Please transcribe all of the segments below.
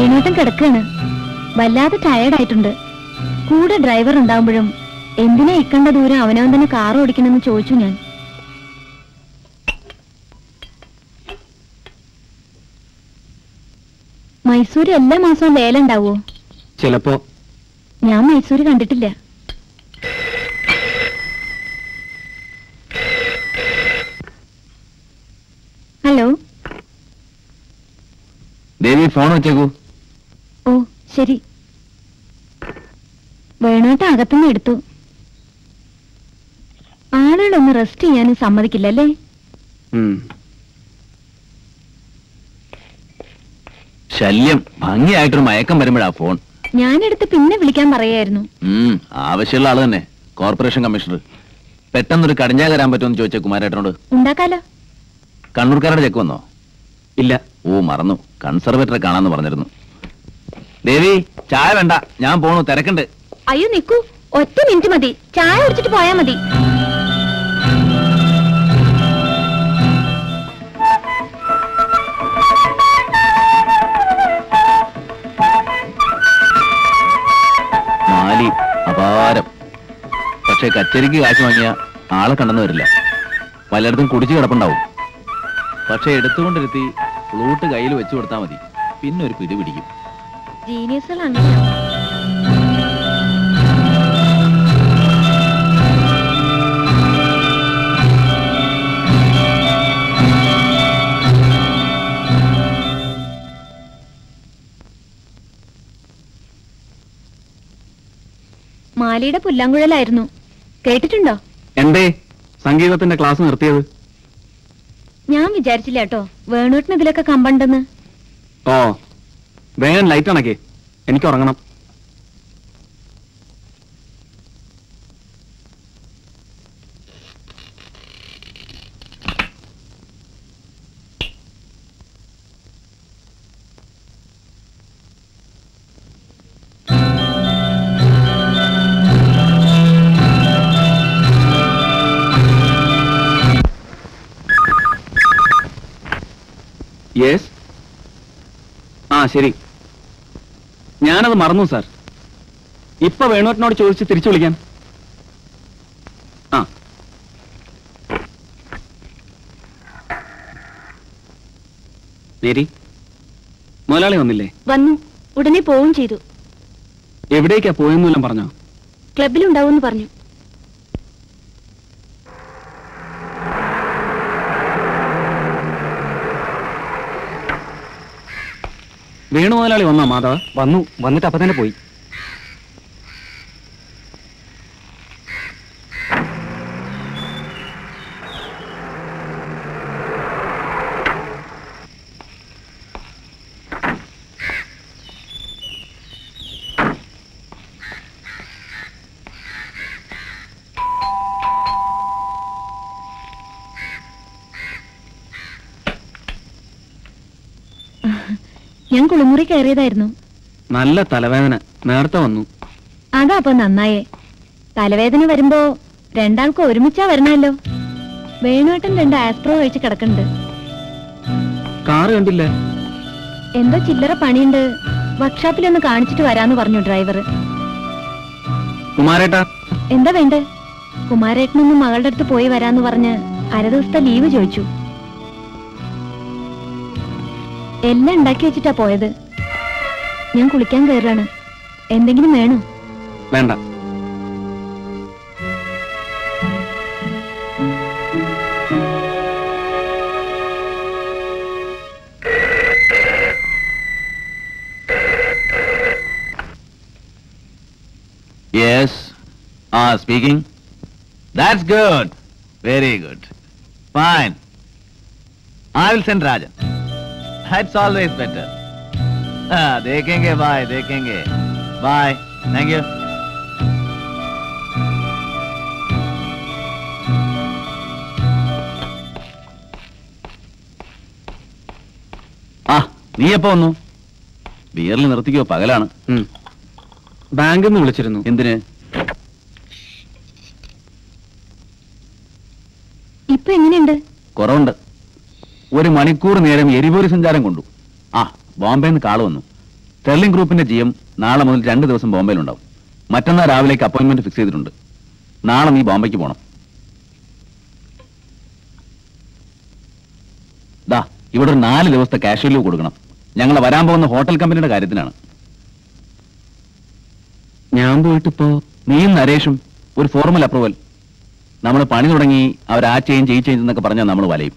വേണോട്ടം കിടക്കാണ്. വല്ലാതെ ടയർഡായിട്ടുണ്ട്. കൂടെ ഡ്രൈവർ ഉണ്ടാവുമ്പോഴും എന്തിനാ ഇക്കണ്ട ദൂരം അവനവൻ തന്നെ കാർ ഓടിക്കണമെന്ന് ചോദിച്ചു ഞാൻ. മൈസൂര് എല്ലാ മാസവും ലേലം ഉണ്ടാവോ? ചിലപ്പോ. ഞാൻ മൈസൂര് കണ്ടിട്ടില്ല. ഹലോ ദേവി, ഫോൺ വെച്ചേക്കൂ. ഓ ശരി. വേണോട്ട് അകത്തുനിന്ന് എടുത്തു. ആളുകളൊന്ന് റെസ്റ്റ് ചെയ്യാനും സമ്മതിക്കില്ലല്ലേ? ശല്യം. ഭംഗിയായിട്ടൊരു മയക്കം വരുമ്പോഴാ ഫോൺ. ഞാനെടുത്ത് പിന്നെ വിളിക്കാൻ പറയായിരുന്നു. ആവശ്യമുള്ള ആള് തന്നെ, കോർപ്പറേഷൻ കമ്മീഷണർ. പെട്ടെന്നൊരു കടിഞ്ഞാ തരാൻ പറ്റുമെന്ന് ചോദിച്ച കുമാരേട്ടനോട്. ഉണ്ടാക്കാലോ. കണ്ണൂർക്കാരുടെ ചെക്ക് വന്നോ? ഇല്ല. ഓ മറന്നു, കൺസർവേറ്ററെ കാണാന്ന് പറഞ്ഞിരുന്നു. ദേവി, ചായ വേണ്ട, ഞാൻ പോണു, തിരക്കുണ്ട്. അയ്യോ നിക്കൂ, ഒറ്റ മിനിറ്റ് മതി. ചായ കുടിച്ചിട്ട് പോയാ മതി. മാലി അപാരം. പക്ഷെ കച്ചേരിക്ക് കാശ് വാങ്ങിയ ആളെ കണ്ടെന്ന് വരില്ല. പലയിടത്തും കുടിച്ചു കിടപ്പുണ്ടാവും. പക്ഷെ എടുത്തുകൊണ്ടിരുത്തി ഫ്ലൂട്ട് കയ്യിൽ വെച്ചു കൊടുത്താൽ മതി, പിന്നെ ഒരു പിടി പിടിക്കും. ജീനിയസുകൾ അങ്ങനെയാ. മാലിയുടെ പുല്ലാങ്കുഴലായിരുന്നു. കേട്ടിട്ടുണ്ടോ? എന്തേ സംഗീതത്തിന്റെ ക്ലാസ് നിർത്തിയത്? ഞാൻ വിചാരിച്ചില്ല കേട്ടോ വേണൂട്ടിന് ഇതിലൊക്കെ കമ്പണ്ടെന്ന്. ഓ, വേഗം ലൈറ്റ് അണക്കേ, എനിക്ക് ഉറങ്ങണം. യെസ്. ആ ശരി, ഞാനത് മറന്നു സാർ. ഇപ്പൊ വേണുവേട്ടനോട് ചോദിച്ച് തിരിച്ചു വിളിക്കാൻ. ആ മേരി, മുതലാളി വന്നില്ലേ? വന്നു, ഉടനെ പോവുകയും ചെയ്തു. എവിടേക്കാ പോയെന്നെല്ലാം പറഞ്ഞോ? ക്ലബിലുണ്ടാവുമെന്ന് പറഞ്ഞു. വേണു മുതലാളി വന്നോ മാധവ? വന്നു, വന്നിട്ട് അപ്പൊ തന്നെ പോയി. ഞാൻ കുളിമുറി കയറിയതായിരുന്നു. നല്ല തലവേദന, നേരത്തെ വന്നു. അതാ അപ്പൊ നന്നായേ. തലവേദന വരുമ്പോ രണ്ടാൾക്കും ഒരുമിച്ചാ വരണല്ലോ. വേണുവേട്ടൻ 2 ആസ്പ്രോ കഴിച്ച് കിടക്കുന്നുണ്ട്. കാറ് കണ്ടില്ലേ? എന്തോ ചില്ലറ പണിയുണ്ട്, വർക്ക്ഷോപ്പിലൊന്ന് കാണിച്ചിട്ട് വരാന്ന് പറഞ്ഞു ഡ്രൈവർ. കുമാരേട്ടാ, എന്താ വേണ്ടേ? കുമാരേട്ടനൊന്ന് മകളുടെ അടുത്ത് പോയി വരാന്ന് പറഞ്ഞ് 1/2 ദിവസത്തെ ലീവ് ചോദിച്ചു. എല്ലാം ഉണ്ടാക്കി വെച്ചിട്ടാ പോയത്. ഞാൻ കുളിക്കാൻ കയറാണ്. എന്തെങ്കിലും വേണോ? വേണ്ട. Yes. Speaking. That's good. Very good. Fine. I will send Rajan. That's always better. देखेंगे bye, देखेंगे. Bye. Thank you. നീ എപ്പോ വന്നു? ബിയറിൽ നിർത്തിക്കോ, പകലാണ്. ബാങ്കിൽ നിന്ന് വിളിച്ചിരുന്നു. എന്തിന്? ഇപ്പൊ എങ്ങനെയുണ്ട്? കുറവുണ്ട്. 1 മണിക്കൂർ നേരം എരിപൊരി സഞ്ചാരം കൊണ്ടു. ബോംബെന്ന് കാള് വന്നു. സ്റ്റെർലിംഗ് ഗ്രൂപ്പിന്റെ GM നാളെ മുതൽ 2 ദിവസം ബോംബെയിലുണ്ടാവും. മറ്റന്നാൾ രാവിലേക്ക് അപ്പോയിന്റ്മെന്റ് ഫിക്സ് ചെയ്തിട്ടുണ്ട്. നാളെ നീ ബോംബെക്ക് പോകണം. ദാ ഇവിടെ ഒരു 4 ദിവസത്തെ കാഷ്വൽ ലീവ് കൊടുക്കണം. ഞങ്ങൾ വരാൻ പോകുന്ന ഹോട്ടൽ കമ്പനിയുടെ കാര്യത്തിനാണ്. ഞാൻ പോയിട്ടിപ്പോ നീയും നരേഷും ഒരു ഫോർമൽ അപ്രൂവൽ. നമ്മൾ പണി തുടങ്ങി അവർ ആ ചേഞ്ച് ഈ ചേഞ്ച് എന്നൊക്കെ പറഞ്ഞാൽ നമ്മൾ വലയും.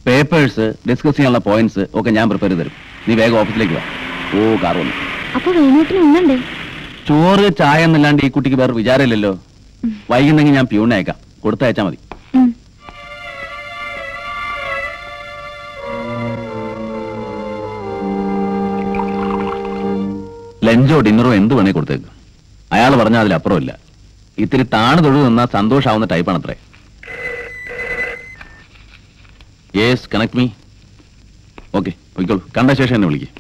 പേപ്പേഴ്സ് ഡിസ്കസ് ചെയ്യാനുള്ള പോയിന്റ്സ് ഒക്കെ ഞാൻ പ്രിപ്പയർ ചെയ്ത് തരും. നീ വേഗം ഓഫീസിലേക്ക് വാ. ഓ കാർ വന്നു. അപ്പൊ വേണൂട്ടിന് ഉണ്ടേ? ചോറ് ചായ എന്നല്ലാണ്ട് ഈ കുട്ടിക്ക് വേറെ വിചാരമില്ലല്ലോ. വൈകുന്നെങ്കിൽ ഞാൻ പ്യൂണിനെ അയക്കാം. കൊടുത്തയച്ചാ മതി. ലഞ്ചോ ഡിന്നറോ എന്ത് വേണേ കൊടുത്തേക്ക്. അയാൾ പറഞ്ഞാൽ അതിലപ്പുറമില്ല. ഇത്തിരി താണ് തൊഴു നിന്നാൽ സന്തോഷാവുന്ന ടൈപ്പാണ് അത്രേ. Yes, connect me. ഓക്കെ, പോയിക്കോളൂ. കണ്ട ശേഷം എന്നെ വിളിക്കേ.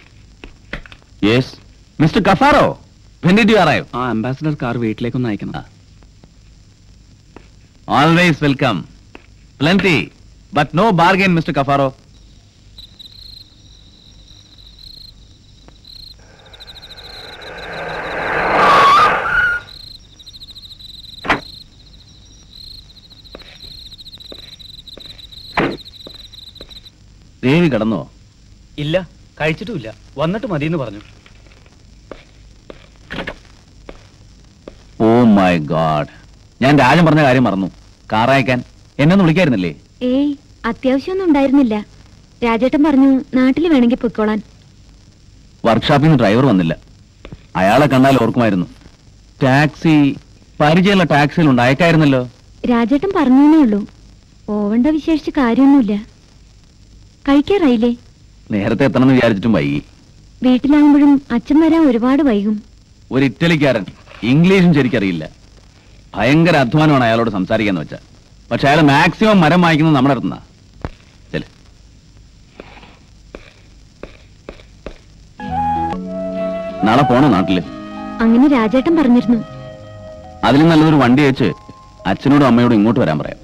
Yes mister Cafaro, when did you arrive? ആ അംബാസഡർ കാർ വീട്ടിലേക്കൊന്ന് അയക്കണം. Always welcome. Plenty, but no bargain, Mr. Kafaro. ദേവി കടന്നോ? ഇല്ല, കഴിച്ചിട്ടുമില്ല. വന്നിട്ട് മതിയെന്ന് പറഞ്ഞു. ഓ മൈ ഗോഡ്, ഞാൻ രാജൻ പറഞ്ഞ കാര്യം മറന്നു. കാർ അയക്കാൻ എന്നെ ഒന്ന് വിളിക്കായിരുന്നില്ലേ? ഏയ്, അത്യാവശ്യമൊന്നും ഉണ്ടായിരുന്നില്ല. രാജേട്ടൻ പറഞ്ഞു നാട്ടിൽ വേണമെങ്കിൽ പൊയ്ക്കോളാൻ. വർക്ക്ഷോപ്പിൽ നിന്ന് ഡ്രൈവർ വന്നില്ല. അയാളെ കണ്ടാൽ ഓർക്കുമായിരുന്നു. ടാക്സി, പരിചയമുള്ള ടാക്സിയിലുണ്ട്, അയക്കായിരുന്നല്ലോ. രാജേട്ടൻ പറഞ്ഞേ ഉള്ളൂ. പോവണ്ട വിശേഷിച്ച് കാര്യമൊന്നുമില്ല. കഴിക്കാറായില്ലേ? നേരത്തെ എത്തണമെന്ന് വിചാരിച്ചിട്ടും വൈകി. വീട്ടിലാകുമ്പോഴും അച്ഛൻ വരാൻ ഒരുപാട് വൈകും. ഒരു ഇറ്റലിക്കാരൻ, ഇംഗ്ലീഷും ശരിക്കറിയില്ല. ഭയങ്കര അധ്വാനമാണ് അയാളോട് സംസാരിക്കാന്ന് വെച്ചാൽ. പക്ഷെ അയാൾ മാക്സിമം മരം വായിക്കുന്നത് നമ്മുടെ അടുത്തുനിന്നാ. ചെല്. നാളെ പോണോ നാട്ടില്? അങ്ങനെ രാജേട്ടൻ പറഞ്ഞിരുന്നു. അതിലും നല്ലൊരു വണ്ടി അയച്ച് അച്ഛനോടും അമ്മയോടും ഇങ്ങോട്ട് വരാൻ പറയാം.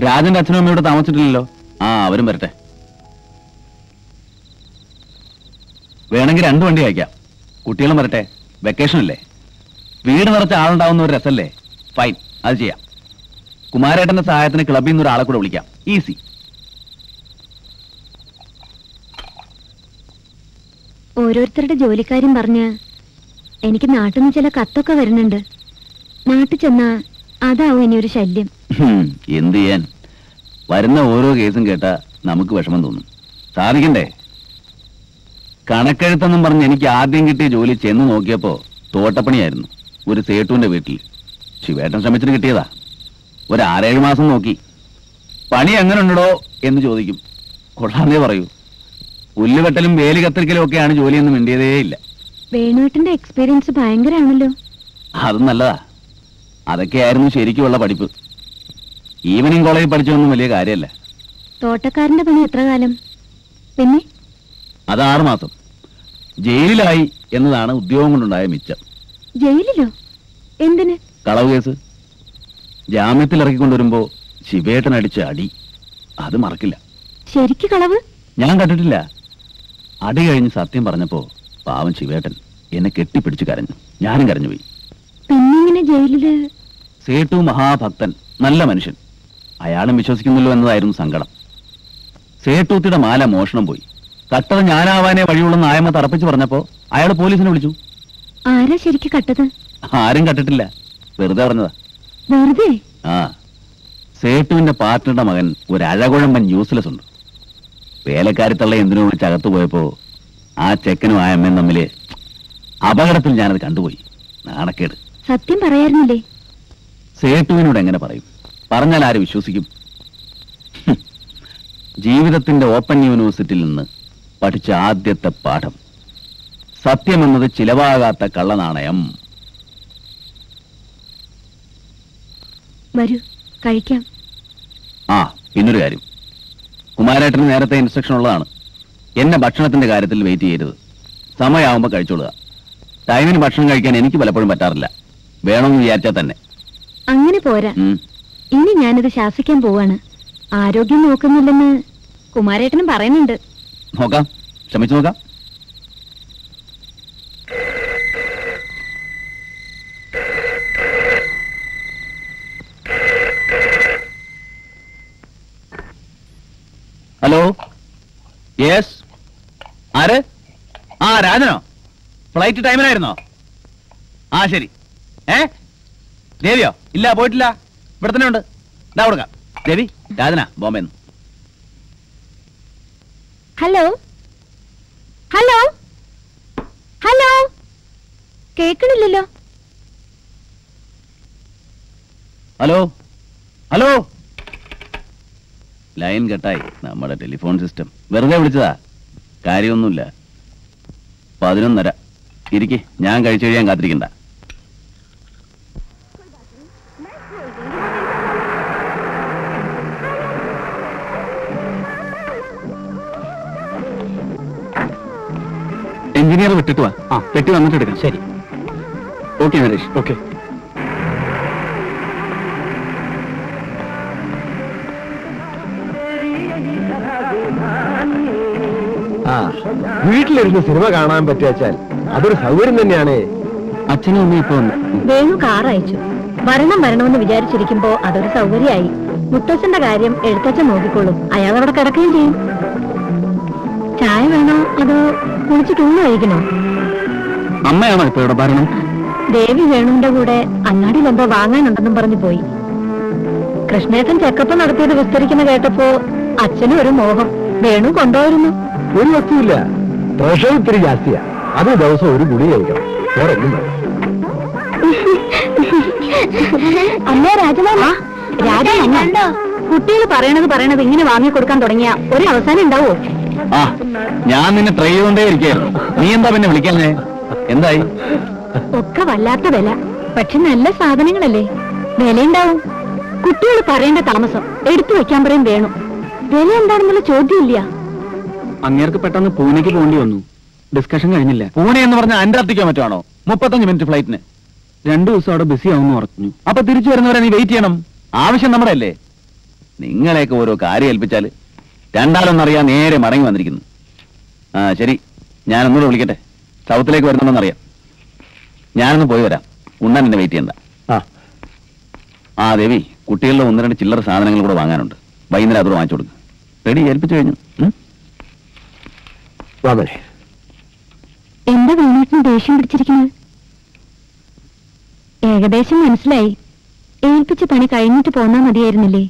രാജന്റെ അച്ഛനും അമ്മയോട് താമസിച്ചിട്ടില്ലല്ലോ. ആ, അവരും വരട്ടെ. വേണമെങ്കിൽ 2 വണ്ടി അയക്കാം. കുട്ടികളും വരട്ടെ, വെക്കേഷൻ അല്ലേ. വീട് നിറച്ച ആളുണ്ടാവുന്ന ഒരു രസല്ലേ. ഫൈൻ, അത് ചെയ്യാം. കുമാരേട്ടന്റെ സഹായത്തിന് ക്ലബിൽ നിന്ന് ഒരാളെ കൂടെ വിളിക്കാം. ഈസി. ഓരോരുത്തരുടെ ജോലിക്കാരും പറഞ്ഞ് എനിക്ക് നാട്ടിൽ നിന്ന് ചില കത്തൊക്കെ വരുന്നുണ്ട്. നാട്ടിൽ ചെന്നാ അതാവും ഇനിയൊരു ശല്യം. എന്ത് ചെയ്യാൻ, വരുന്ന ഓരോ കേസും കേട്ടാ നമുക്ക് വിഷമം തോന്നും. സാധിക്കണ്ടേ? കണക്കെഴുത്തെന്നും പറഞ്ഞ് എനിക്ക് ആദ്യം കിട്ടിയ ജോലി ചെന്ന് നോക്കിയപ്പോ തോട്ടപ്പണിയായിരുന്നു. ഒരു സേട്ടുവിന്റെ വീട്ടിൽ. ശിവേട്ടൻ ശ്രമിച്ചിട്ട് കിട്ടിയതാ. ഒരു 6-7 മാസം നോക്കി. പണി എങ്ങനെ ഉണ്ടോ എന്ന് ചോദിക്കും. കൊള്ളാന്നേ പറയൂ. പുല്ലുവെട്ടലും വേലി കത്തിരിക്കലും ഒക്കെയാണ് ജോലിയൊന്നും മിണ്ടിയതേ ഇല്ല. വേണുവേട്ടന്റെ എക്സ്പീരിയൻസ് ഭയങ്കരാണല്ലോ. അത് നല്ലതാ. അതൊക്കെയായിരുന്നു ശരിക്കുമുള്ള പഠിപ്പ്. ഈവനിങ് കോളേജിൽ പഠിച്ചൊന്നും വലിയ കാര്യമല്ല. തോട്ടക്കാരന്റെ പണി എത്ര കാലം? പിന്നെ അത് 6 മാസം. ജയിലിലായി എന്നതാണ് ഉദ്യോഗം കൊണ്ടുണ്ടായ മിച്ചം. ജയിലിലോ? എന്തിന്? കളവ് കേസ്. ജാമ്യത്തിൽ ഇറക്കിക്കൊണ്ടുവരുമ്പോ ശിവേട്ടൻ അടിച്ച അടി അത് മറക്കില്ല. ശരിക്ക് കളവ്? ഞാൻ കണ്ടിട്ടില്ല. അടി കഴിഞ്ഞ് സത്യം പറഞ്ഞപ്പോ പാവം ശിവേട്ടൻ എന്നെ കെട്ടിപ്പിടിച്ച് കരഞ്ഞു. ഞാനും കരഞ്ഞുപോയി. പിന്നിങ്ങനെ ജയിലില്? സേട്ടു മഹാഭക്തൻ, നല്ല മനുഷ്യൻ. അയാളും വിശ്വസിക്കുമല്ലോ എന്നതായിരുന്നു സങ്കടം. സേട്ടൂത്തിയുടെ മാല മോഷണം പോയി. കട്ടത് ഞാനാവാനേ വഴിയുള്ളെന്ന് ആയമ്മ തറപ്പിച്ച് പറഞ്ഞപ്പോ അയാൾ പോലീസിനെ വിളിച്ചു. ആരാ ശരിക്ക് കട്ടത്? ആരും കട്ടിട്ടില്ല, വെറുതെ പറഞ്ഞതാ. വെറുതെ? ആ, സേട്ടുവിന്റെ പാർട്ട്ണറുടെ മകൻ ഒരു അഴകുഴമ്പൻ യൂസ്ലെസ് ഉണ്ട്. വേലക്കാരിത്തള്ള എന്തിനു വിളിച്ച് അകത്തു പോയപ്പോ ആ ചെക്കനും ആയമ്മയും തമ്മില് അപകടത്തിൽ ഞാനത് കണ്ടുപോയി. നാണക്കേട്. സത്യം പറയായിരുന്നില്ലേ? സേട്ടുവിനോട് എങ്ങനെ പറയും? പറഞ്ഞാൽ ആര് വിശ്വസിക്കും? ജീവിതത്തിന്റെ ഓപ്പൺ യൂണിവേഴ്സിറ്റിയിൽ നിന്ന് പഠിച്ച ആദ്യത്തെ പാഠം, സത്യമെന്നത് ചിലവാകാത്ത കള്ളനാണയം. വരൂ, കഴിക്കാം. ആ, പിന്നൊരു കാര്യം, കുമാരേട്ടന് നേരത്തെ ഇൻസ്ട്രക്ഷൻ ഉള്ളതാണ്. എന്നെ ഭക്ഷണത്തിന്റെ കാര്യത്തിൽ വെയിറ്റ് ചെയ്യരുത്. സമയമാകുമ്പോൾ കഴിച്ചോളുക. ടൈമിന് ഭക്ഷണം കഴിക്കാൻ എനിക്ക് പലപ്പോഴും പറ്റാറില്ല. വേണമെന്ന് വിചാരിച്ചാൽ തന്നെ. അങ്ങനെ പോരാ. ഇനി ഞാനിത് ശാസിക്കാൻ പോവാണ്. ആരോഗ്യം നോക്കുന്നില്ലെന്ന് കുമാരേട്ടനും പറയുന്നുണ്ട്. നോക്കാം, ശ്രമിച്ചു നോക്കാം. യെസ്. ആര്? ആ, രാജനോ? ഫ്ലൈറ്റ് ടൈമിനായിരുന്നോ? ആ, ശരി. ദേവിയോ? ഇല്ല, പോയിട്ടില്ല. ഇവിടെ തന്നെ ഉണ്ട്. ഇതാ കൊടുക്കാം. ദേവി, രാജന ബോംബെന്ന്. ഹലോ ഹലോ ഹലോ, കേൾക്കണില്ലല്ലോ. Hello hello. ലൈൻ കട്ടായി. നമ്മുടെ ടെലിഫോൺ സിസ്റ്റം. വെറുതെ വിളിച്ചതാ, കാര്യമൊന്നുമില്ല. 11:30. ഇരിക്കെ, ഞാൻ കഴിച്ചു കഴിയാൻ കാത്തിരിക്കണ്ട. എഞ്ചിനീയർ വിട്ടിട്ട് വാ. ആ, പെട്ടി വന്നിട്ട് എടുക്കാം. ശരി. ഓക്കെ നരേഷ്. ഓക്കെ. ആ, വീട്ടിലിരുന്ന് സിനിമ കാണാൻ പറ്റുവച്ചാൽ അതൊരു സൗകര്യം തന്നെയാണ്. അച്ഛനും അമ്മയും ഇപ്പൊ വന്നു. വേണു കാർ അയച്ചു. വരണമെന്ന് വിചാരിച്ചിരിക്കുമ്പോ അതൊരു സൗകര്യമായി. മുത്തച്ഛന്റെ കാര്യം എഴുത്തച്ഛൻ നോക്കിക്കൊള്ളും. അയാൾ അവിടെ കിടക്കുകയും ചെയ്യും. ചായ വേണോ അതോ കുളിച്ചിട്ട് ഊണ് കഴിക്കണോ? അമ്മയാണോ ഇപ്പൊ ഇവിടെ ഭരണം? ദേവി വേണുവിന്റെ കൂടെ അങ്ങാടിയിൽ എന്തോ വാങ്ങാനുണ്ടെന്നും പറഞ്ഞു പോയി. കൃഷ്ണേട്ടൻ ചെക്കപ്പ് നടത്തിയത് വിസ്തരിക്കുന്ന കേട്ടപ്പോ അച്ഛനും ഒരു മോഹം. വേണു കൊണ്ടുപോയിരുന്നു. ഒരു വസ്തുവില്ല, പ്രഷർ ഇത്തിരി ജാസ്തിയാ. അത് ദിവസം ഒരു ഗുളി കഴിക്കണം. വേറെ ഒന്നും വേണം. അമ്മേ രാജമാമ, രാജമാമ കുട്ടികൾ പറയണത് ഇങ്ങനെ വാങ്ങി കൊടുക്കാൻ തുടങ്ങിയ ഒരു അവസാനം ഉണ്ടാവോ? ആ, ഞാൻ നിന്നെ ട്രൈ ചെയ്തുകൊണ്ടേ ഇരിക്കുകയായിരുന്നു. നീ എന്താ പിന്നെ വിളിക്കാഞ്ഞേ? എന്തായി? ഒക്കെ വല്ലാത്ത വില. പക്ഷെ നല്ല സാധനങ്ങളല്ലേ, വിലയുണ്ടാവും. കുട്ടികൾ പറയേണ്ട താമസം എടുത്തു വെക്കാൻ പറയും വേണു. വില എന്താണെന്നുള്ള ചോദ്യമില്ല. അങ്ങേർക്ക് പെട്ടെന്ന് പൂനെക്ക് പോകേണ്ടി വന്നു. ഡിസ്കഷൻ കഴിഞ്ഞില്ല. പൂനെ എന്ന് പറഞ്ഞാൽ അന്റാർട്ടിക്കോ മറ്റാണോ? 35 മിനിറ്റ് ഫ്ലൈറ്റിന്. 2 ദിവസം അവിടെ ബിസി ആവുമെന്ന് പറഞ്ഞു. അപ്പൊ തിരിച്ചു വരുന്നവരെ നീ വെയിറ്റ് ചെയ്യണം. ആവശ്യം നമ്മുടെ അല്ലേ? നിങ്ങളെയൊക്കെ ഓരോ കാര്യം ഏൽപ്പിച്ചാല് രണ്ടാലൊന്നറിയാൻ നേരെ മടങ്ങി വന്നിരിക്കുന്നു. ആ, ശരി, ഞാനൊന്നുകൂടെ വിളിക്കട്ടെ. സൗത്തിലേക്ക് വരുന്നുണ്ടെന്നറിയാം. ഞാനൊന്ന് പോയി വരാം. ഉണ്ണാൻ എന്നെ വെയിറ്റ് ചെയ്യണ്ട. ആ ദേവി, കുട്ടികളുടെ 1-2 ചില്ലറ സാധനങ്ങൾ കൂടെ വാങ്ങാനുണ്ട്. വൈകുന്നേരം അതോട് വാങ്ങിച്ചു കൊടുക്കും. റെഡി, ഏൽപ്പിച്ചു കഴിഞ്ഞു. വാമനെ, എന്താ വേണുട്ടിന് ദേഷ്യം പിടിച്ചിരിക്കുന്നത്? ഏകദേശം മനസ്സിലായി. ഏൽപ്പിച്ച പണി കഴിഞ്ഞിട്ട് പോന്നാ മതിയായിരുന്നില്ലേ?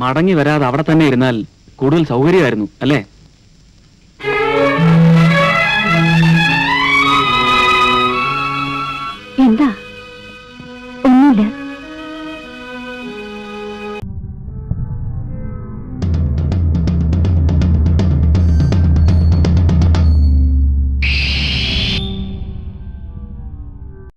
മടങ്ങി വരാതെ അവിടെ തന്നെ ഇരുന്നാൽ കൂടുതൽ സൗകര്യമായിരുന്നു അല്ലേ? എന്താ